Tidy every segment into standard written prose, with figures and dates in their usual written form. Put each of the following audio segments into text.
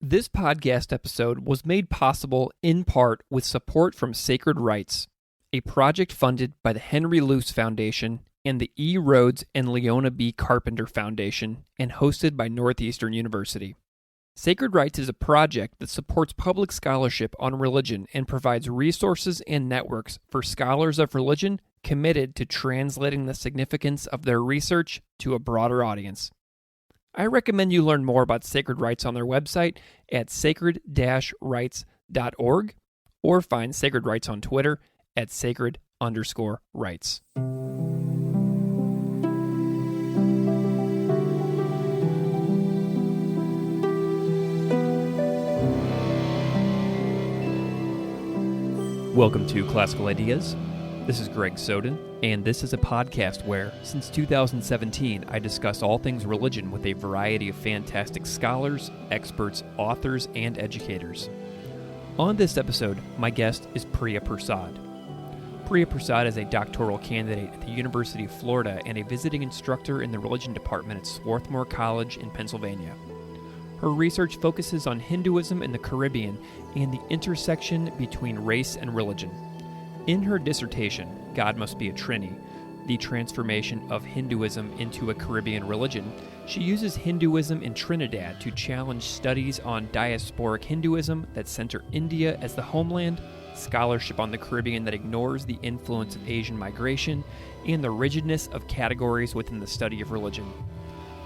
This podcast episode was made possible in part with support from Sacred Rights, a project funded by the Henry Luce Foundation and the E. Rhodes and Leona B. Carpenter Foundation and hosted by Northeastern University. Sacred Rights is a project that supports public scholarship on religion and provides resources and networks for scholars of religion committed to translating the significance of their research to a broader audience. I recommend you learn more about Sacred Rights on their website at sacred-rights.org or find Sacred Rights on Twitter at sacred_rights. Welcome to Classical Ideas. This is Greg Soden, and this is a podcast where, since 2017, I discuss all things religion with a variety of fantastic scholars, experts, authors, and educators. On this episode, my guest is Prea Persaud. Prea Persaud is a doctoral candidate at the University of Florida and a visiting instructor in the religion department at Swarthmore College in Pennsylvania. Her research focuses on Hinduism in the Caribbean and the intersection between race and religion. In her dissertation, God Must Be a Trini, the transformation of Hinduism into a Caribbean religion, she uses Hinduism in Trinidad to challenge studies on diasporic Hinduism that center India as the homeland, scholarship on the Caribbean that ignores the influence of Asian migration, and the rigidness of categories within the study of religion.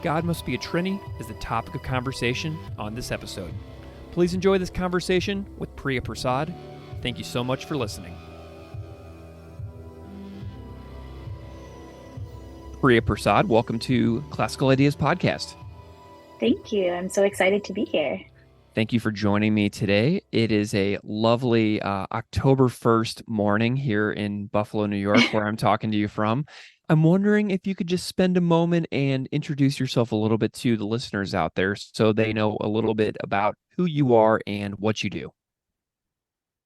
God Must Be a Trini is the topic of conversation on this episode. Please enjoy this conversation with Prea Persaud. Thank you so much for listening. Prea Persaud, welcome to Classical Ideas Podcast. Thank you. I'm so excited to be here. Thank you for joining me today. It is a lovely October 1st morning here in Buffalo, New York, where I'm talking to you from. I'm wondering if you could just spend a moment and introduce yourself a little bit to the listeners out there so they know a little bit about who you are and what you do.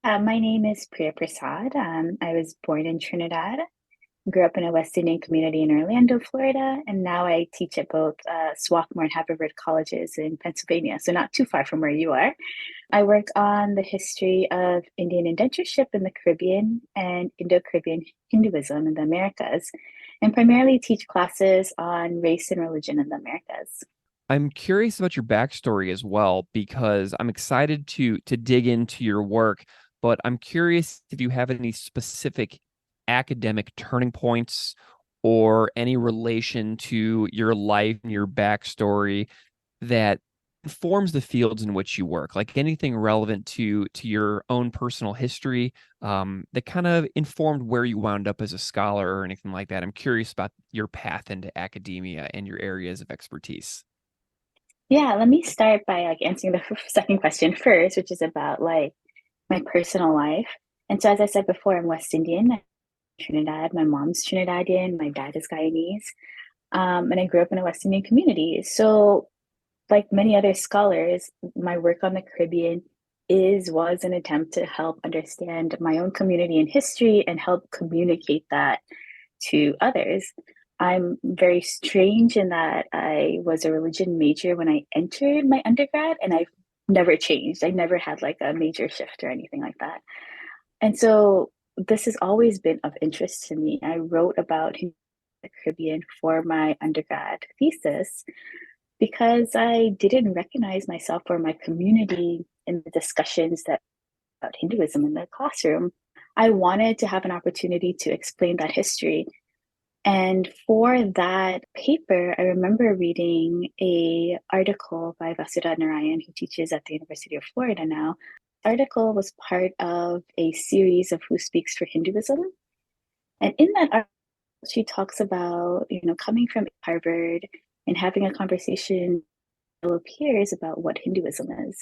My name is Prea Persaud. I was born in Trinidad, grew up in a West Indian community in Orlando, Florida, and now I teach at both Swarthmore and Haverford colleges in Pennsylvania, so not too far from where you are. I work on the history of Indian indentureship in the Caribbean and Indo-Caribbean Hinduism in the Americas, and primarily teach classes on race and religion in the Americas. I'm curious about your backstory as well, because I'm excited to dig into your work, but I'm curious if you have any specific academic turning points or any relation to your life and your backstory that informs the fields in which you work, like anything relevant to your own personal history that kind of informed where you wound up as a scholar or anything like that. I'm curious about your path into academia and your areas of expertise. Yeah, let me start by answering the second question first, which is about my personal life. And so, as I said before, I'm West Indian, Trinidad. My mom's Trinidadian, my dad is Guyanese, and I grew up in a West Indian community. So, like many other scholars, my work on the Caribbean was an attempt to help understand my own community and history and help communicate that to others. I'm very strange in that I was a religion major when I entered my undergrad, and I've never changed. I never had a major shift or anything like that. And so this has always been of interest to me. I wrote about the Caribbean for my undergrad thesis because I didn't recognize myself or my community in the discussions about Hinduism in the classroom. I wanted to have an opportunity to explain that history. And for that paper, I remember reading an article by Vasudha Narayan, who teaches at the University of Florida now. The article was part of a series of Who Speaks for Hinduism. And in that article, she talks about, coming from Harvard and having a conversation with fellow peers about what Hinduism is,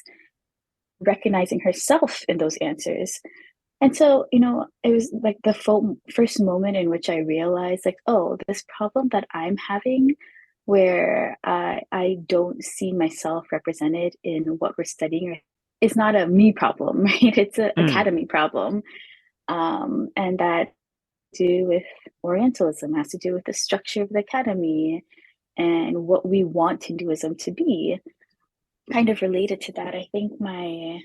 recognizing herself in those answers. And so, it was like the first moment in which I realized, oh, this problem that I'm having where I don't see myself represented in what we're studying is not a me problem, right? It's an academy problem. And that do with Orientalism, has to do with the structure of the academy and what we want Hinduism to be. kind of related to that, I think my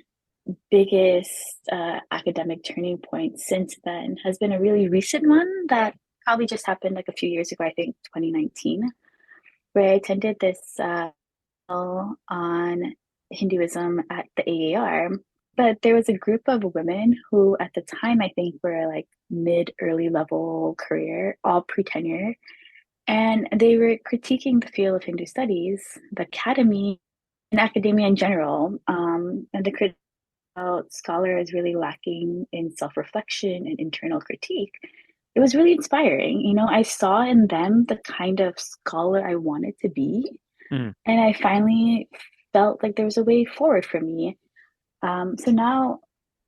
biggest academic turning point since then has been a really recent one that probably just happened like a few years ago, I think 2019, where I attended this on Hinduism at the AAR. But there was a group of women who, at the time, I think were like mid, early level career, all pre tenure. And they were critiquing the field of Hindu studies, the academy, and academia in general. And the critique about scholar is really lacking in self reflection and internal critique. It was really inspiring. I saw in them the kind of scholar I wanted to be, Mm. and I finally felt like there was a way forward for me. So now,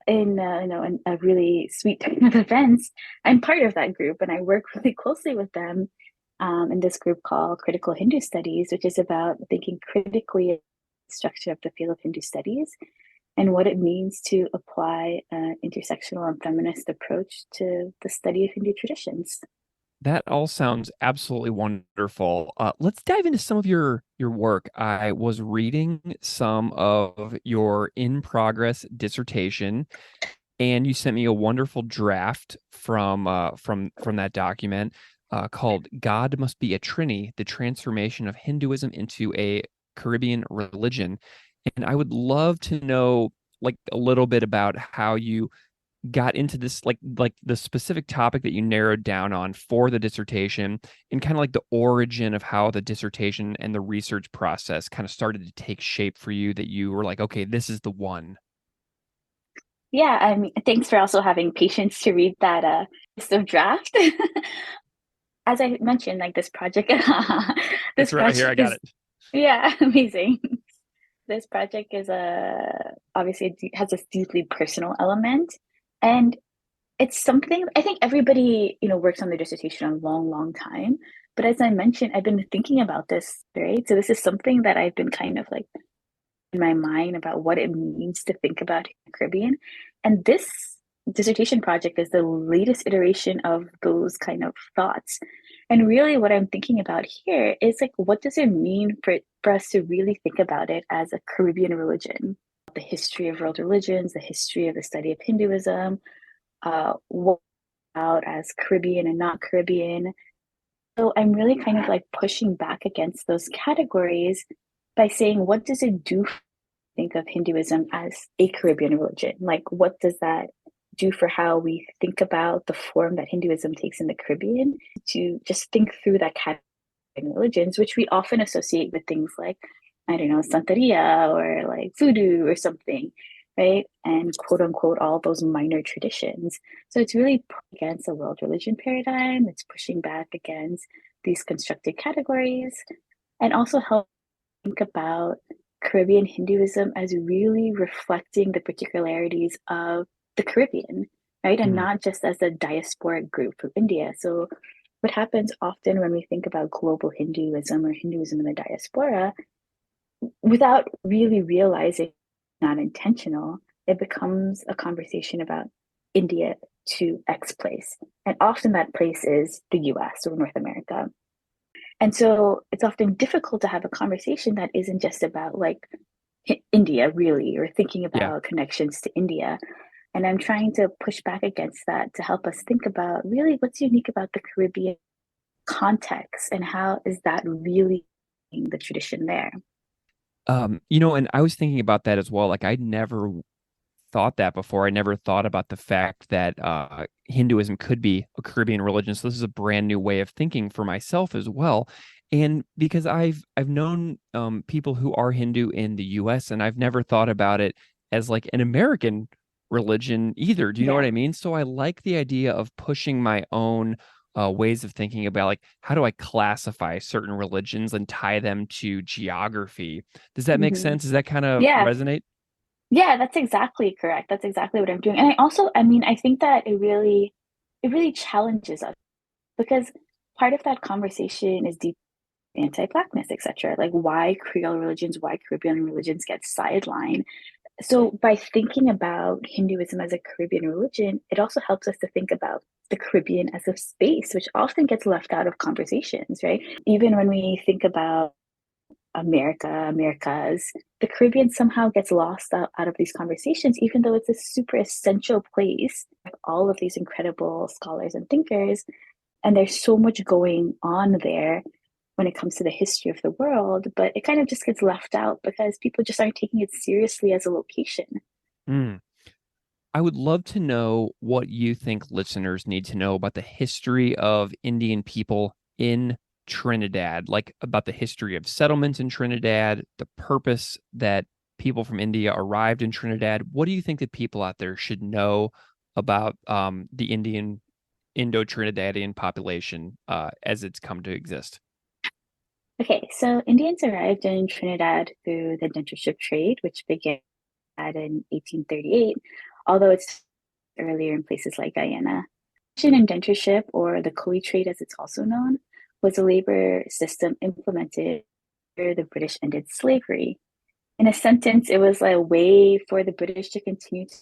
in a really sweet turn of events, I'm part of that group, and I work really closely with them in this group called Critical Hindu Studies, which is about thinking critically the structure of the field of Hindu studies and what it means to apply an intersectional and feminist approach to the study of Hindu traditions. That all sounds absolutely wonderful. Let's dive into some of your work. I was reading some of your in progress dissertation, and you sent me a wonderful draft from that document called "God Must Be a Trini: The Transformation of Hinduism into a Caribbean Religion." And I would love to know like a little bit about how you got into this like the specific topic that you narrowed down on for the dissertation, and kind of like the origin of how the dissertation and the research process kind of started to take shape for you, that you were like, okay, this is the one. Yeah, I mean, thanks for also having patience to read that list of draft. As I mentioned, like this project, this It's right here. I project got is, it. yeah, amazing. This project is obviously has this deeply personal element, and it's something I think everybody, works on their dissertation a long, long time. But as I mentioned, I've been thinking about this, right? So this is something that I've been kind of like in my mind about what it means to think about the Caribbean. And this dissertation project is the latest iteration of those kind of thoughts. And really, what I'm thinking about here is like, what does it mean for us to really think about it as a Caribbean religion? The history of world religions, the history of the study of Hinduism, what out as Caribbean and not Caribbean. So I'm really kind of like pushing back against those categories by saying, what does it do think of Hinduism as a Caribbean religion? Like, what does that do for how we think about the form that Hinduism takes in the Caribbean? To just think through that category of religions, which we often associate with things like, I don't know, Santeria or like voodoo or something, right? And quote unquote, all those minor traditions. So it's really against a world religion paradigm. It's pushing back against these constructed categories and also help think about Caribbean Hinduism as really reflecting the particularities of the Caribbean, right? And Mm. not just as a diasporic group of India. So, what happens often when we think about global Hinduism or Hinduism in the diaspora, without really realizing not intentional, it becomes a conversation about India to X place. And often that place is the US or North America. And so it's often difficult to have a conversation that isn't just about like India, really, or thinking Yeah. about connections to India. And I'm trying to push back against that to help us think about really what's unique about the Caribbean context and how is that really the tradition there. And I was thinking about that as well. Like I'd never thought that before. I never thought about the fact that Hinduism could be a Caribbean religion. So this is a brand new way of thinking for myself as well. And because I've known people who are Hindu in the US, and I've never thought about it as like an American religion either. Do you know what Yeah. I mean? So I like the idea of pushing my own ways of thinking about like how do I classify certain religions and tie them to geography. Does that make Hmm. sense? Does that kind of Yeah. resonate? Yeah, that's exactly correct. That's exactly what I'm doing. And I mean, I think that it really challenges us because part of that conversation is deep anti-blackness, etc. Like why Creole religions, why Caribbean religions get sidelined. So by thinking about Hinduism as a Caribbean religion, it also helps us to think about the Caribbean as a space, which often gets left out of conversations, right? Even when we think about Americas, the Caribbean somehow gets lost out of these conversations, even though it's a super essential place with all of these incredible scholars and thinkers. And there's so much going on there when it comes to the history of the world, but it kind of just gets left out because people just aren't taking it seriously as a location. Mm. I would love to know what you think listeners need to know about the history of Indian people in Trinidad, like about the history of settlements in Trinidad, the purpose that people from India arrived in Trinidad. What do you think that people out there should know about the Indo-Trinidadian population as it's come to exist? Okay, so Indians arrived in Trinidad through the indentureship trade, which began in 1838, although it's earlier in places like Guyana. Indentureship, or the Coe trade as it's also known, was a labor system implemented after the British ended slavery. In a sentence, it was a way for the British to continue to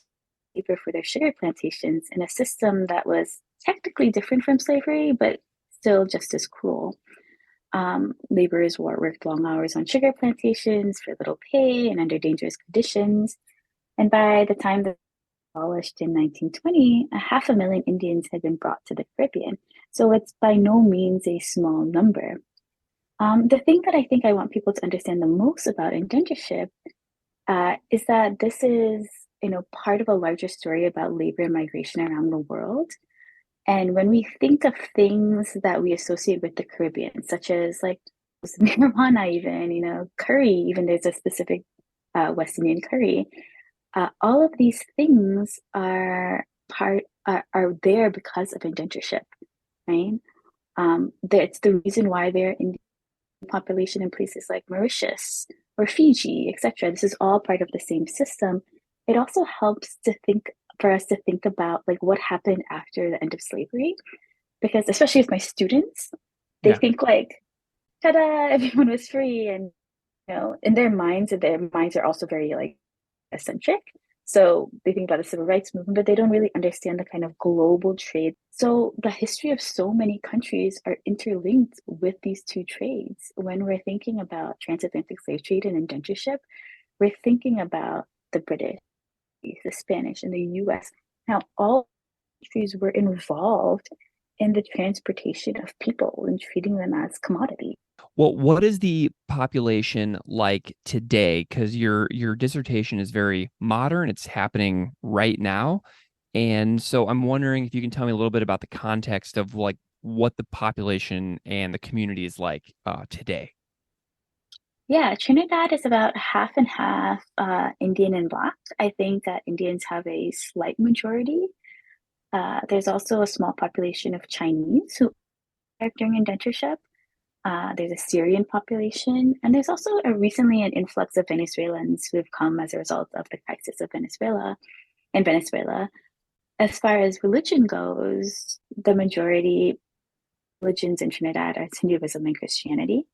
labor for their sugar plantations in a system that was technically different from slavery, but still just as cruel. Laborers worked long hours on sugar plantations for little pay and under dangerous conditions. And by the time the abolished in 1920, 500,000 Indians had been brought to the Caribbean. So it's by no means a small number. The thing that I think I want people to understand the most about indentureship is that this is, part of a larger story about labor and migration around the world. And when we think of things that we associate with the Caribbean, such as like marijuana, even, curry, even there's a specific West Indian curry. All of these things are there because of indentureship, right? It's the reason why they're in population in places like Mauritius or Fiji, etc. This is all part of the same system. It also helps for us to think about like what happened after the end of slavery, because especially with my students, they Yeah. think like, ta-da, everyone was free, and in their minds are also very like eccentric. So they think about the civil rights movement, but they don't really understand the kind of global trade. So the history of so many countries are interlinked with these two trades. When we're thinking about transatlantic slave trade and indentureship, we're thinking about the British, the Spanish, and the US, how all countries were involved in the transportation of people and treating them as commodities. Well, what is the population like today? Because your dissertation is very modern. It's happening right now. And so I'm wondering if you can tell me a little bit about the context of like what the population and the community is like today. Yeah, Trinidad is about half and half Indian and Black. I think that Indians have a slight majority. There's also a small population of Chinese who arrived during indentureship. There's a Syrian population, and there's also recently an influx of Venezuelans who have come as a result of the crisis of Venezuela. As far as religion goes, the majority religions in Trinidad are Hinduism and Christianity,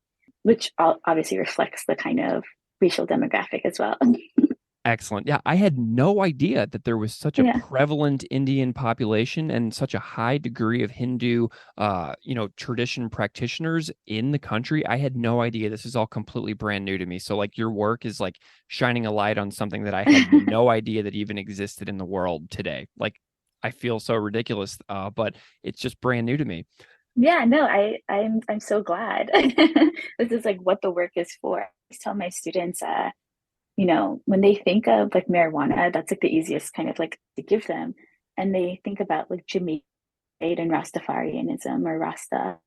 which obviously reflects the kind of racial demographic as well. Excellent. Yeah, I had no idea that there was such a Yeah. prevalent Indian population and such a high degree of Hindu, tradition practitioners in the country. I had no idea. This is all completely brand new to me. So, like, your work is like shining a light on something that I had no idea that even existed in the world today. Like, I feel so ridiculous, but it's just brand new to me. Yeah, no, I'm so glad. This is like what the work is for. I tell my students, when they think of like marijuana, that's like the easiest kind of like to give them. And they think about like Jamaican and Rastafarianism or Rasta.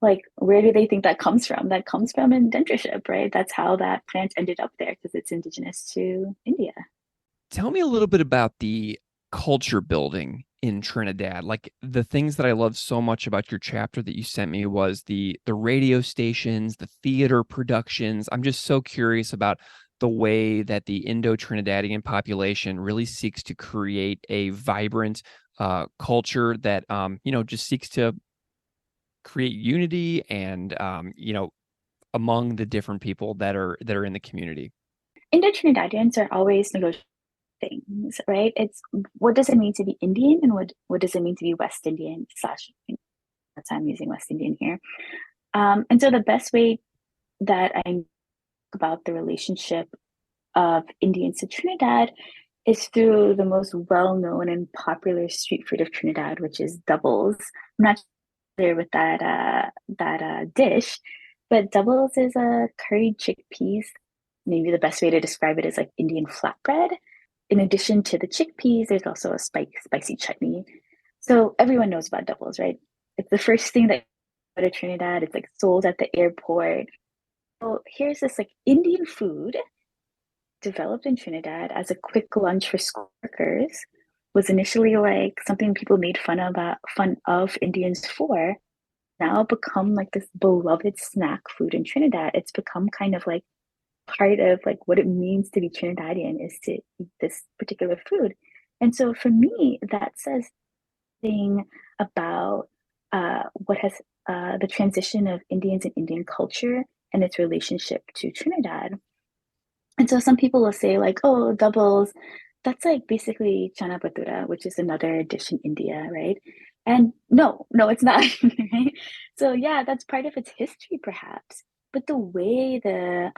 Like, where do they think that comes from? That comes from indentureship, right? That's how that plant ended up there because it's indigenous to India. Tell me a little bit about the culture building in Trinidad. Like the things that I love so much about your chapter that you sent me was the radio stations, the theater productions. I'm just so curious about the way that the Indo-Trinidadian population really seeks to create a vibrant culture that just seeks to create unity and among the different people that are in the community. Indo-Trinidadians are always negotiating things, right? It's what does it mean to be Indian and what does it mean to be West Indian slash that's I'm using West Indian here. And so the best way that I about the relationship of Indians to Trinidad is through the most well-known and popular street food of Trinidad, which is doubles. I'm not familiar with that dish, but doubles is a curried chickpeas. Maybe the best way to describe it is like Indian flatbread. In addition to the chickpeas, there's also a spicy chutney. So everyone knows about doubles, right? It's the first thing that go to Trinidad. It's like sold at the airport. So here's this like Indian food developed in Trinidad as a quick lunch for school workers, was initially like something people made fun of Indians for, now become like this beloved snack food in Trinidad. It's become kind of like part of like what it means to be Trinidadian is to eat this particular food. And so for me, that says thing about what has the transition of Indians and Indian culture and its relationship to Trinidad. And so some people will say like, oh, doubles, that's like basically chana bhatura, which is another dish in India, right? And no, it's not, right? So yeah, that's part of its history perhaps. But the way the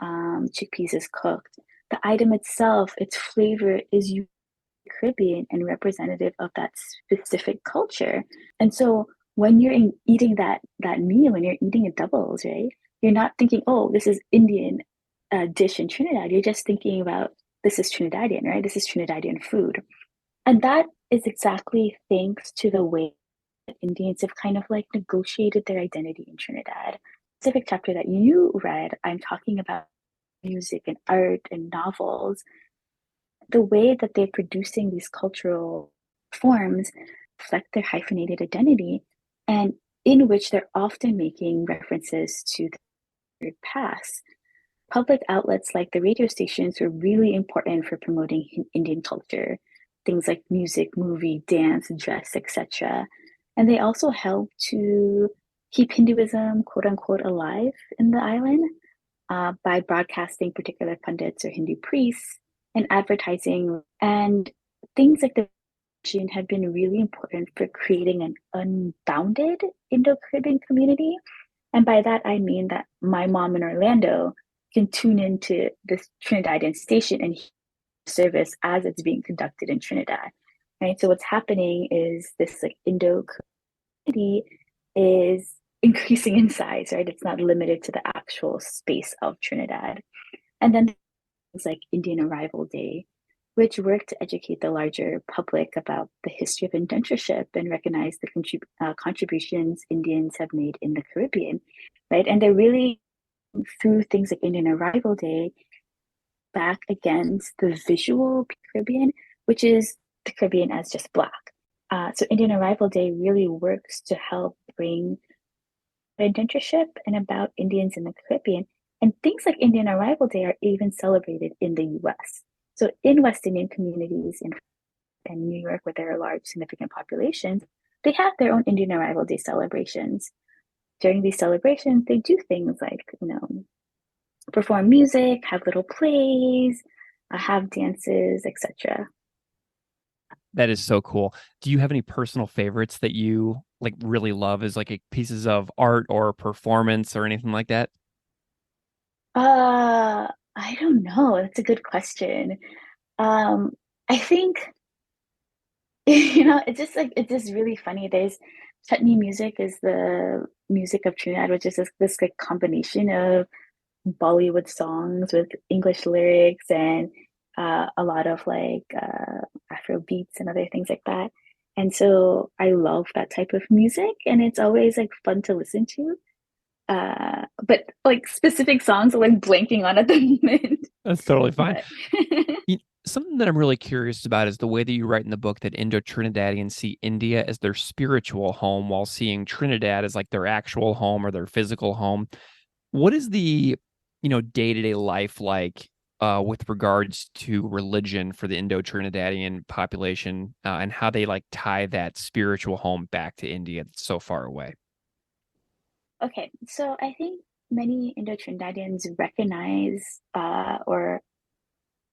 chickpeas is cooked, the item itself, its flavor is Caribbean and representative of that specific culture. And so when you're eating that meal, when you're eating a doubles, right? You're not thinking, oh, this is Indian dish in Trinidad. You're just thinking about this is Trinidadian, right? This is Trinidadian food. And that is exactly thanks to the way that Indians have kind of like negotiated their identity in Trinidad. Specific chapter that you read, I'm talking about music and art and novels, the way that they're producing these cultural forms reflect their hyphenated identity, and in which they're often making references to the past. Public outlets like the radio stations were really important for promoting Indian culture, things like music, movie, dance, dress, etc. And they also helped to keep Hinduism, quote unquote, alive in the island by broadcasting particular pundits or Hindu priests and advertising. And things like the have been really important for creating an unbounded Indo-Caribbean community. And by that, I mean that my mom in Orlando can tune into this Trinidadian station and hear service as it's being conducted in Trinidad. Right. So what's happening is this like Indo community is increasing in size, right? It's not limited to the actual space of Trinidad. And then things like Indian Arrival Day, which work to educate the larger public about the history of indentureship and recognize the contributions Indians have made in the Caribbean, right? And they're really through things like Indian Arrival Day back against the visual Caribbean, which is the Caribbean as just Black. So Indian Arrival Day really works to help bring indentureship and about Indians in the Caribbean. And things like Indian Arrival Day are even celebrated in the US. So in West Indian communities in New York, where there are large, significant populations, they have their own Indian Arrival Day celebrations. During these celebrations, they do things like, perform music, have little plays, have dances, etc. That is so cool. Do you have any personal favorites that you like really love as like pieces of art or performance or anything like that? I don't know. That's a good question. I think it's just really funny. There's chutney music is the music of Trinidad, which is this like combination of Bollywood songs with English lyrics and a lot of like Afro beats and other things like that. And so I love that type of music, and it's always like fun to listen to. But like specific songs I'm like blanking on at the moment. That's totally fine. But Something that I'm really curious about is the way that you write in the book that Indo-Trinidadians see India as their spiritual home while seeing Trinidad as like their actual home or their physical home. What is the, day-to-day life like with regards to religion for the Indo-Trinidadian population and how they like tie that spiritual home back to India that's so far away? okay, so I think many Indo-Trinidadians recognize or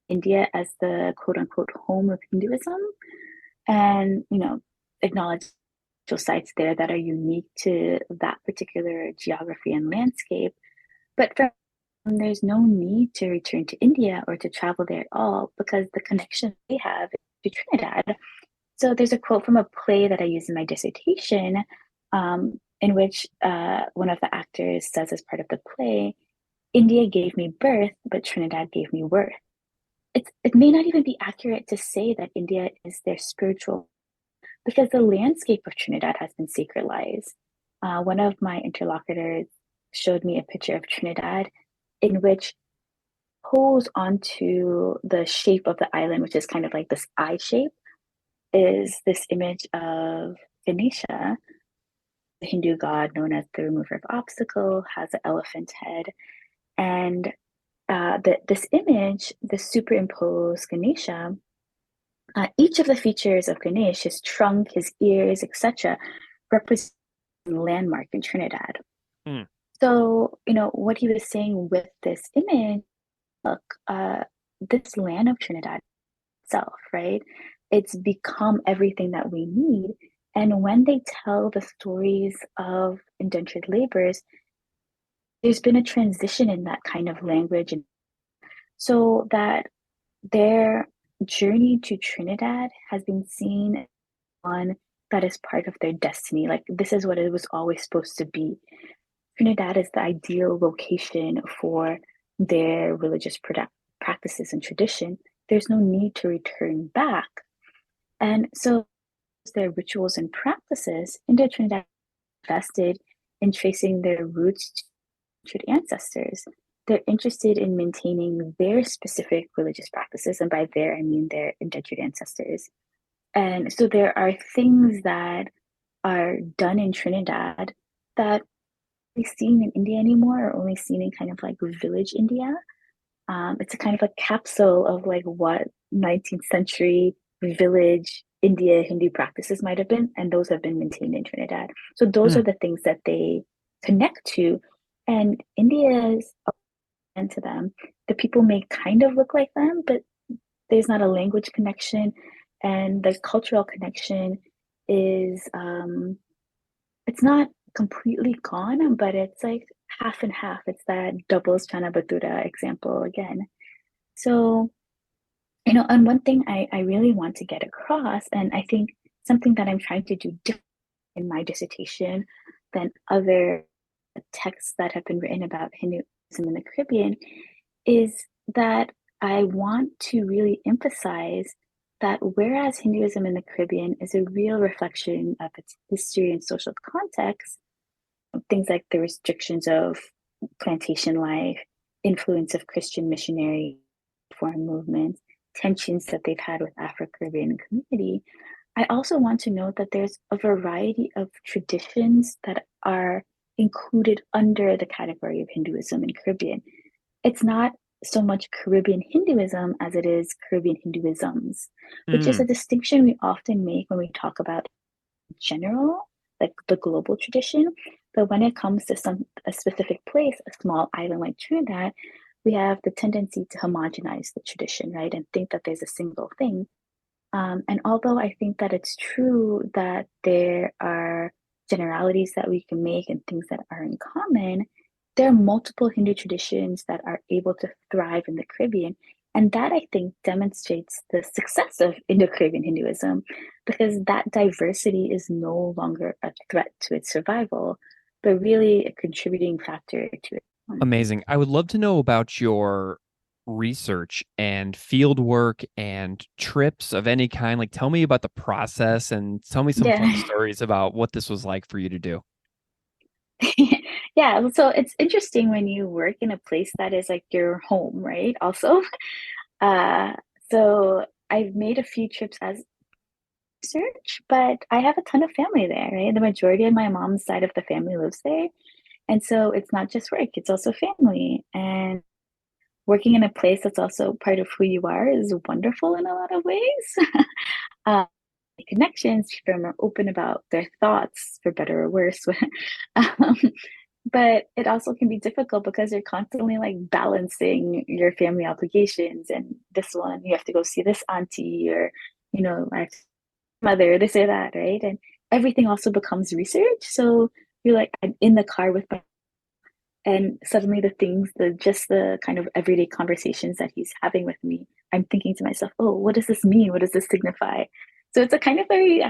India as the quote unquote home of Hinduism and, acknowledge sites there that are unique to that particular geography and landscape. But from there's no need to return to India or to travel there at all because the connection they have to Trinidad. So there's a quote from a play that I use in my dissertation, in which one of the actors says as part of the play, India gave me birth, but Trinidad gave me worth. It may not even be accurate to say that India is their spiritual, because the landscape of Trinidad has been sacralized. One of my interlocutors showed me a picture of Trinidad in which pose onto the shape of the island, which is kind of like this eye shape, is this image of Ganesha, the Hindu god known as the remover of obstacle, has an elephant head. And this image, the superimposed Ganesha, each of the features of Ganesh, his trunk, his ears, etc., represent a landmark in Trinidad. Mm. So, what he was saying with this image, look, this land of Trinidad itself, right? It's become everything that we need. And when they tell the stories of indentured laborers, there's been a transition in that kind of language. And so that their journey to Trinidad has been seen on that is part of their destiny. Like this is what it was always supposed to be. Trinidad is the ideal location for their religious practices and tradition. There's no need to return back. And so their rituals and practices, Indo-Trinidad invested in tracing their roots to ancestors. They're interested in maintaining their specific religious practices, and by their I mean their indentured ancestors. And so there are things that are done in Trinidad that we seen in India anymore, or only seen in kind of like village India. It's a kind of a capsule of like what 19th century village India Hindu practices might have been, and those have been maintained in Trinidad. So those are the things that they connect to, and India's and to them. The people may kind of look like them, but there's not a language connection, and the cultural connection is it's not completely gone, but it's like half and half. It's that doubles Chana Batura example again. So, and one thing I really want to get across, and I think something that I'm trying to do different in my dissertation than other texts that have been written about Hinduism in the Caribbean, is that I want to really emphasize that whereas Hinduism in the Caribbean is a real reflection of its history and social context, things like the restrictions of plantation life, influence of Christian missionary foreign movements, tensions that they've had with Afro-Caribbean community, I also want to note that there's a variety of traditions that are included under the category of Hinduism in Caribbean. It's not so much Caribbean Hinduism as it is Caribbean Hinduisms, which is a distinction we often make when we talk about general, like the global tradition. But when it comes to a specific place, a small island like Trinidad, we have the tendency to homogenize the tradition, right? And think that there's a single thing. And although I think that it's true that there are generalities that we can make and things that are in common, there are multiple Hindu traditions that are able to thrive in the Caribbean. And that I think demonstrates the success of Indo-Caribbean Hinduism, because that diversity is no longer a threat to its survival, but really a contributing factor to it. Amazing. I would love to know about your research and field work and trips of any kind. Like, tell me about the process and tell me some fun Yeah. stories about what this was like for you to do. Yeah, so it's interesting when you work in a place that is like your home, right? Also, uh, so I've made a few trips as research, but I have a ton of family there, right? The majority of my mom's side of the family lives there. And so it's not just work, it's also family. And working in a place that's also part of who you are is wonderful in a lot of ways. uh, Connections, people are more open about their thoughts, for better or worse. um, but it also can be difficult because you're constantly like balancing your family obligations, and this one you have to go see this auntie, or my mother, this or that, right? And everything also becomes research. So you're like, I'm in the car with my And suddenly the kind of everyday conversations that he's having with me, I'm thinking to myself, oh, what does this mean? What does this signify? So it's a kind of very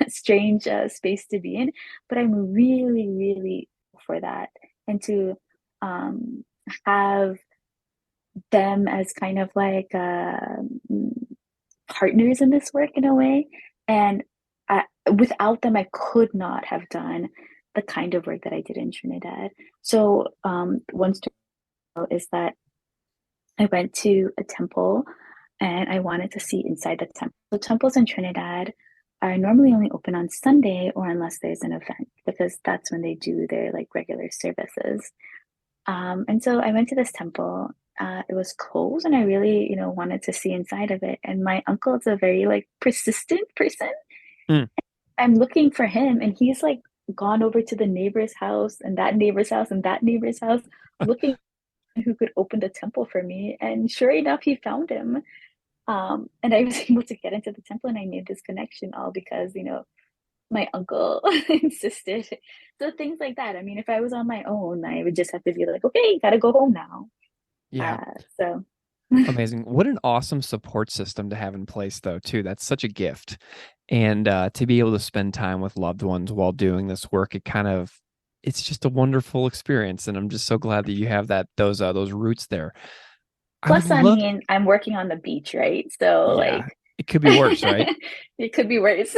strange space to be in, but I'm really, really for that. And to um, have them as kind of like partners in this work in a way. And without them, I could not have done the kind of work that I did in Trinidad. So one story is that I went to a temple and I wanted to see inside the temple. The temples in Trinidad are normally only open on Sunday or unless there's an event, because that's when they do their like regular services. And so I went to this temple. It was closed, and I really, wanted to see inside of it. And my uncle is a very like persistent person. Mm. I'm looking for him, and he's like gone over to the neighbor's house and that neighbor's house and that neighbor's house, looking who could open the temple for me. And sure enough, he found him. And I was able to get into the temple, and I made this connection all because, my uncle insisted. So things like that. I mean, if I was on my own, I would just have to be like, okay, gotta go home now. Yeah. So Amazing. What an awesome support system to have in place, though, too. That's such a gift. And to be able to spend time with loved ones while doing this work, it's just a wonderful experience. And I'm just so glad that you have those roots there. I would plus, I love, mean, I'm working on the beach, right? So yeah, like it could be worse, right? it could be worse.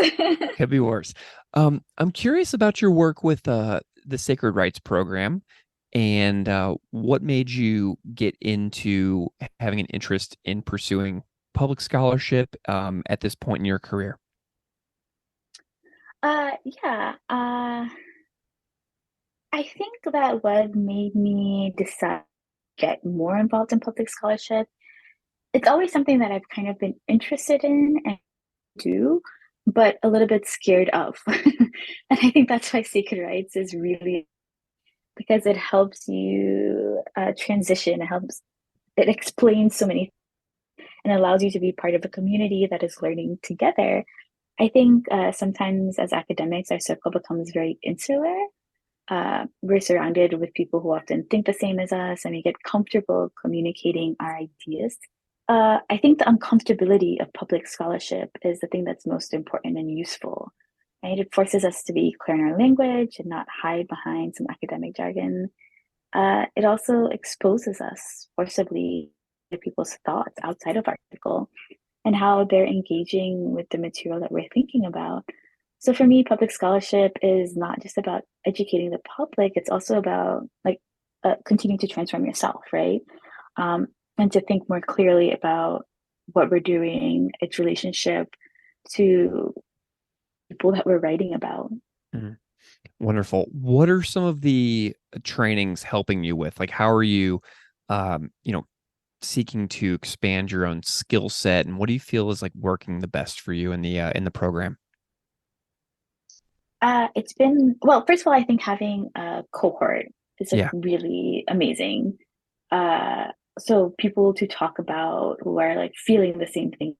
Could be worse. I'm curious about your work with the Sacred Rights program and what made you get into having an interest in pursuing public scholarship at this point in your career. Yeah. I think that what made me decide to get more involved in public scholarship, it's always something that I've kind of been interested in and do, but a little bit scared of. And I think that's why Sacred Rights is really, because it helps you transition. It explains so many and allows you to be part of a community that is learning together. I think sometimes as academics, our circle becomes very insular. We're surrounded with people who often think the same as us, and we get comfortable communicating our ideas. I think the uncomfortability of public scholarship is the thing that's most important and useful. Right? It forces us to be clear in our language and not hide behind some academic jargon. It also exposes us forcibly to people's thoughts outside of our article and how they're engaging with the material that we're thinking about. So for me, public scholarship is not just about educating the public, it's also about like continuing to transform yourself, right? And to think more clearly about what we're doing, its relationship to people that we're writing about. Mhm. Wonderful. What are some of the trainings helping you with? Like, how are you, you know, seeking to expand your own skill set, and what do you feel is like working the best for you in the program? It's been, well, first of all, I think having a cohort is like Yeah. really amazing. Uh, so people to talk about who are like feeling the same thing.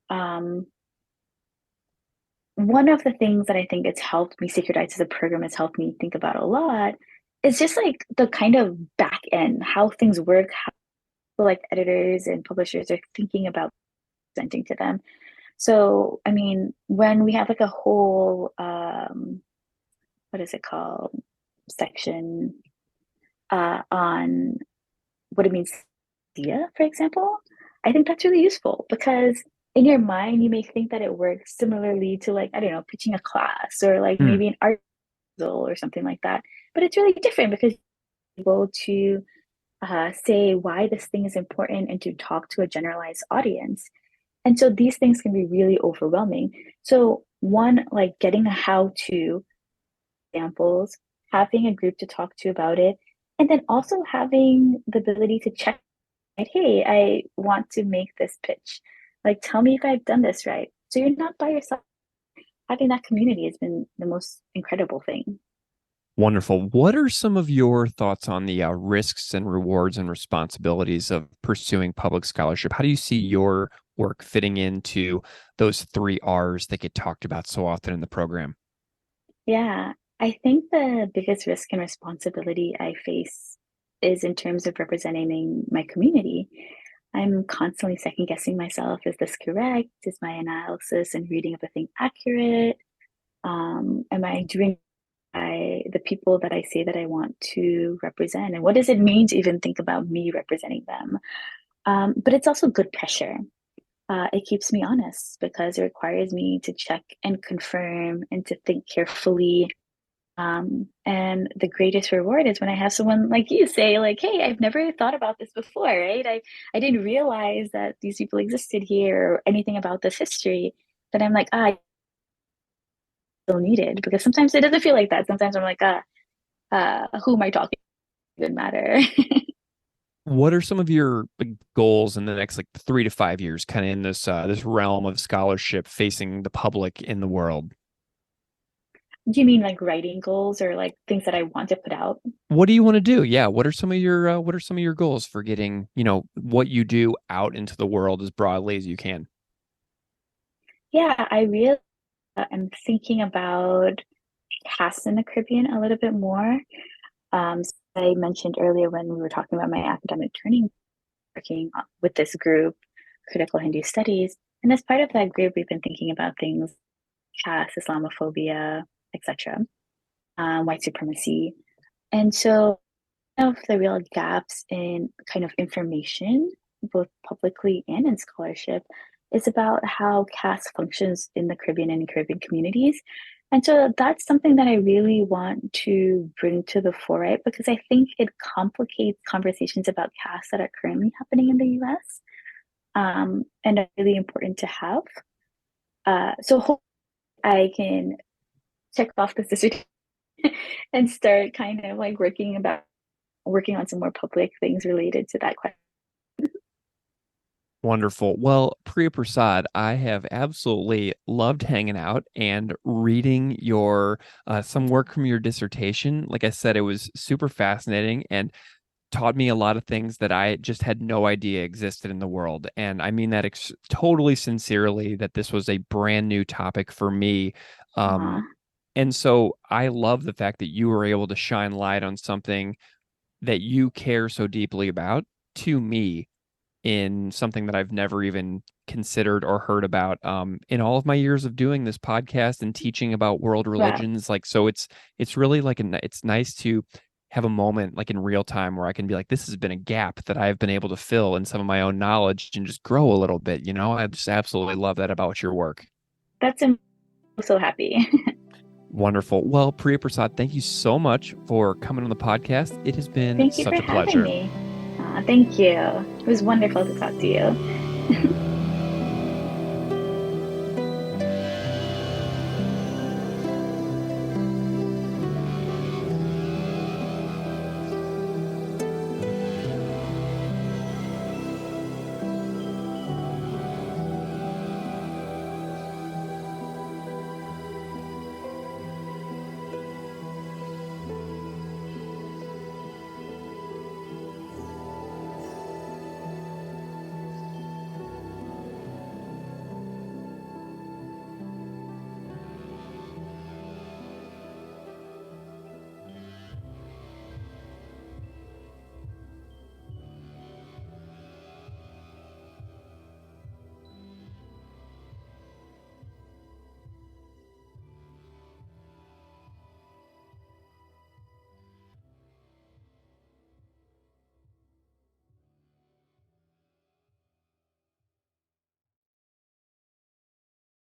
Um, One of the things that I think it's helped me, Sacred Rights as a program has helped me think about a lot, is just like the kind of back end, how things work, how like editors and publishers are thinking about presenting to them. So, I mean, when we have like a whole, what is it called, section on what it means, idea, for example, I think that's really useful because in your mind, you may think that it works similarly to like, I don't know, pitching a class or like Mm. maybe an art or something like that. But it's really different because you're able to say why this thing is important and to talk to a generalized audience. And so these things can be really overwhelming. So one, like getting a how to examples, having a group to talk to about it, and then also having the ability to check, like, hey, I want to make this pitch. Like, tell me if I've done this right. So you're not by yourself. Having that community has been the most incredible thing. Wonderful. What are some of your thoughts on the risks and rewards and responsibilities of pursuing public scholarship? How do you see your work fitting into those three R's that get talked about so often in the program? Yeah. I think the biggest risk and responsibility I face is in terms of representing my community. I'm constantly second guessing myself. Is this correct? Is my analysis and reading of the thing accurate? Am I doing the people that I say that I want to represent? And what does it mean to even think about me representing them? But it's also good pressure. It keeps me honest because it requires me to check and confirm and to think carefully. And the greatest reward is when I have someone like you say, like, hey, I've never thought about this before, right? I didn't realize that these people existed here or anything about this history. That I'm like, I still needed because sometimes it doesn't feel like that. Sometimes I'm like, who am I talking to? Doesn't matter. What are some of your goals in the next 3 to 5 years, kind of in this realm of scholarship facing the public in the world? Do you mean like writing goals or like things that I want to put out? What do you want to do? Yeah, what are some of your goals for getting, what you do out into the world as broadly as you can? Yeah, I really am thinking about caste in the Caribbean a little bit more. So I mentioned earlier when we were talking about my academic training, working with this group, Critical Hindu Studies. And as part of that group, we've been thinking about things, caste, Islamophobia, etc., white supremacy. And so one of the real gaps in kind of information, both publicly and in scholarship, is about how caste functions in the Caribbean and Caribbean communities. And so that's something that I really want to bring to the fore, right? Because I think it complicates conversations about caste that are currently happening in the US, and are really important to have. So hopefully I can check off this dissertation and start kind of like working on some more public things related to that question. Wonderful. Well, Prea Persaud, I have absolutely loved hanging out and reading your some work from your dissertation. Like I said, it was super fascinating and taught me a lot of things that I just had no idea existed in the world. And I mean that totally sincerely, that this was a brand new topic for me. Aw, And so I love the fact that you were able to shine light on something that you care so deeply about to me in something that I've never even considered or heard about in all of my years of doing this podcast and teaching about world wow. religions. So it's really it's nice to have a moment like in real time where I can be like, this has been a gap that I've been able to fill in some of my own knowledge and just grow a little bit. I just absolutely love that about your work. That's I'm so happy. Wonderful. Well, Priya Prasad, thank you so much for coming on the podcast. It has been Thank you for such a having pleasure. me. Thank you. It was wonderful to talk to you.